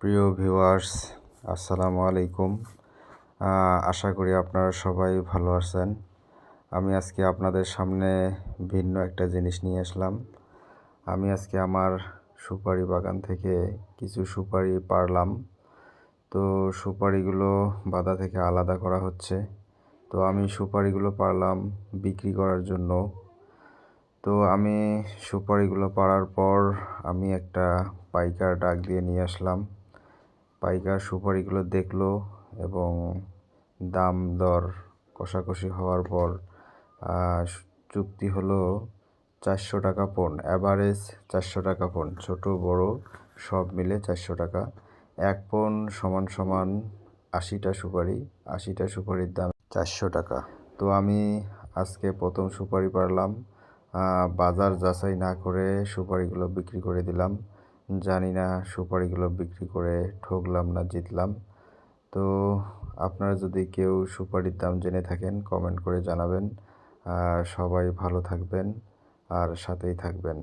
প্রিয় ভিউয়ার্স, আসসালামু আলাইকুম। আশা করি আপনারা সবাই ভালো আছেন। আমি আজকে আপনাদের সামনে ভিন্ন একটা জিনিস নিয়ে আসলাম। আমি আজকে আমার সুপারি বাগান থেকে কিছু সুপারি পাড়লাম। তো সুপারিগুলো বাদা থেকে আলাদা করা হচ্ছে। তো আমি সুপারিগুলো পাড়লাম বিক্রি করার জন্য। তো আমি সুপারিগুলো পাড়ার পর আমি একটা পাইকার ডাক দিয়ে নিয়ে আসলাম। পাইকার সুপারিগুলো দেখলো এবং দাম দর কষাকষি হওয়ার পর চুক্তি হলো 400 টাকা পণ, অ্যাভারেজ 400 টাকা পণ, ছোট বড় সব মিলে 400 টাকা। এক পণ সমান সমান 80টা সুপারি, 80টা সুপারির দাম 400 টাকা। তো আমি আজকে প্রথম সুপারি পাড়লাম, বাজার যাচাই না করে সুপারিগুলো বিক্রি করে দিলাম। জানি না সুপারিগুলো বিক্রি করে ঠকলাম না জিতলাম। তো আপনারা যদি কেউ সুপারির দাম জেনে থাকেন কমেন্ট করে জানাবেন। সবাই ভালো থাকবেন আর সাথেই থাকবেন।